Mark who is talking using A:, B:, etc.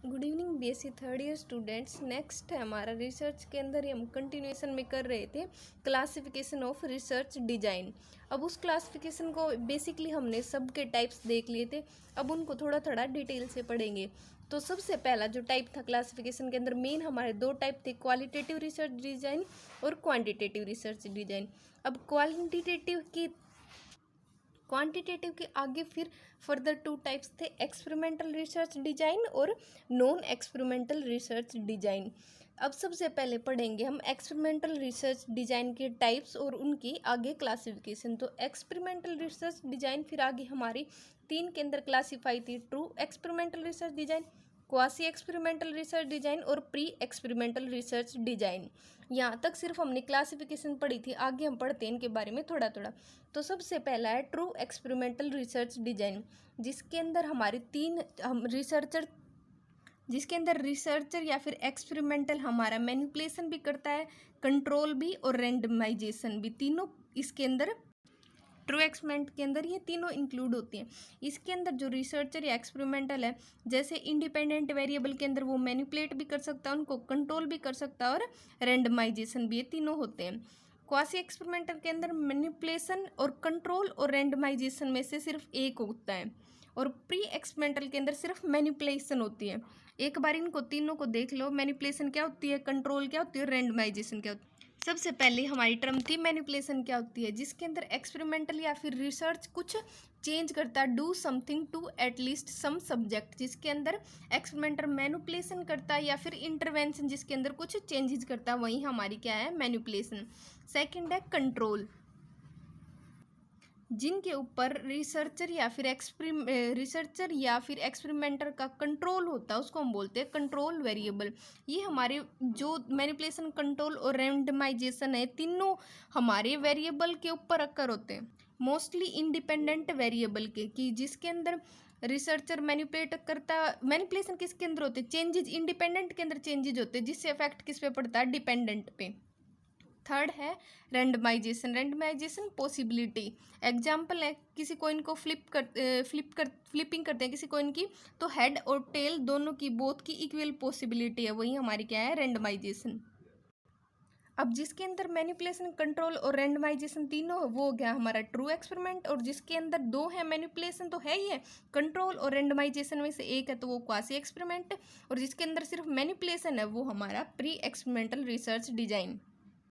A: Good evening BSc third year students. Next है हमारा research के अंदर ही हम कंटिन्यूएशन में कर रहे थे क्लासिफिकेशन ऑफ रिसर्च डिजाइन। अब उस क्लासिफिकेशन को बेसिकली हमने सब के टाइप्स देख लिए थे, अब उनको थोड़ा थोड़ा डिटेल से पढ़ेंगे। तो सबसे पहला जो टाइप था क्लासिफिकेशन के अंदर, मेन हमारे दो टाइप थे, क्वालिटेटिव रिसर्च डिजाइन और क्वांटिटेटिव रिसर्च डिजाइन। अब क्वांटिटेटिव के आगे फिर फर्दर टू टाइप्स थे, एक्सपेरिमेंटल रिसर्च डिजाइन और नॉन एक्सपेरिमेंटल रिसर्च डिजाइन। अब सबसे पहले पढ़ेंगे हम एक्सपेरिमेंटल रिसर्च डिजाइन के टाइप्स और उनकी आगे क्लासिफिकेशन। तो एक्सपेरिमेंटल रिसर्च डिजाइन फिर आगे हमारी तीन के अंदर क्लासीफाई थी, true experimental research design, quasi experimental research design और प्री एक्सपेरिमेंटल रिसर्च डिजाइन। यहाँ तक सिर्फ हमने क्लासिफिकेशन पढ़ी थी, आगे हम पढ़ते हैं इनके बारे में थोड़ा थोड़ा। तो सबसे पहला है ट्रू एक्सपेरिमेंटल रिसर्च डिजाइन, जिसके अंदर हमारे जिसके अंदर रिसर्चर या फिर एक्सपेरिमेंटल हमारा मैनिपुलेशन भी करता है, कंट्रोल भी और रैंडमाइजेशन भी, तीनों इसके अंदर ट्रू एक्सपेरिमेंट के अंदर ये तीनों इंक्लूड होती हैं। इसके अंदर जो रिसर्चर या एक्सपेरिमेंटल है, जैसे इंडिपेंडेंट वेरिएबल के अंदर वो मैनिपुलेट भी कर सकता है, उनको कंट्रोल भी कर सकता है और रैंडमाइजेशन भी, ये तीनों होते हैं। क्वासी एक्सपेरिमेंटल के अंदर मैनिपुलेशन और कंट्रोल और रैंडमाइजेशन में से सिर्फ एक होता है, और प्री एक्सपेरिमेंटल के अंदर सिर्फ मैनिपुलेशन होती है। एक बार इनको तीनों को देख लो, मैनिपुलेशन क्या होती है, कंट्रोल क्या होती है और रैंडमाइजेशन क्या होती है। सबसे पहले हमारी टर्म थी मैनिपुलेशन क्या होती है, जिसके अंदर एक्सपेरिमेंटल या फिर रिसर्च कुछ चेंज करता है, do something to at least some subject, जिसके अंदर एक्सपेरिमेंटल मैनिपुलेशन करता है, या फिर इंटरवेंशन जिसके अंदर कुछ चेंजेस करता है, वही हमारी क्या है, मैनिपुलेशन। सेकंड है कंट्रोल, जिनके ऊपर रिसर्चर या फिर एक्सपेरिमेंटर का कंट्रोल होता है, उसको हम बोलते हैं कंट्रोल वेरिएबल। ये हमारे जो मैनिपुलेशन, कंट्रोल और रैंडमाइजेशन है, तीनों हमारे वेरिएबल के ऊपर अक्कर होते हैं, मोस्टली इंडिपेंडेंट वेरिएबल के, कि जिसके अंदर रिसर्चर मैनिपुलेट करता। मैनिपुलेशन किसके अंदर होते हैं, चेंजेस इंडिपेंडेंट के अंदर चेंजेस होते हैं, जिससे इफेक्ट किस पे पड़ता है, डिपेंडेंट पे। थर्ड है रैंडमाइजेशन, रैंडमाइजेशन पॉसिबिलिटी। एग्जाम्पल है, किसी कॉइन को फ्लिपिंग करते हैं किसी कॉइन की, तो हेड और टेल दोनों की, बोथ की इक्वल पॉसिबिलिटी है, वही हमारी क्या है, रैंडमाइजेशन। अब जिसके अंदर मैनिपुलेशन, कंट्रोल और रैंडमाइजेशन तीनों है, वो हो गया हमारा ट्रू एक्सपेरिमेंट। और जिसके अंदर दो है, मैनिपुलेशन तो है ही है, कंट्रोल और रैंडमाइजेशन में से एक है, तो वो क्वासी एक्सपेरिमेंट। और जिसके अंदर सिर्फ मैनिपुलेशन है, वो हमारा प्री एक्सपेरिमेंटल रिसर्च डिजाइन।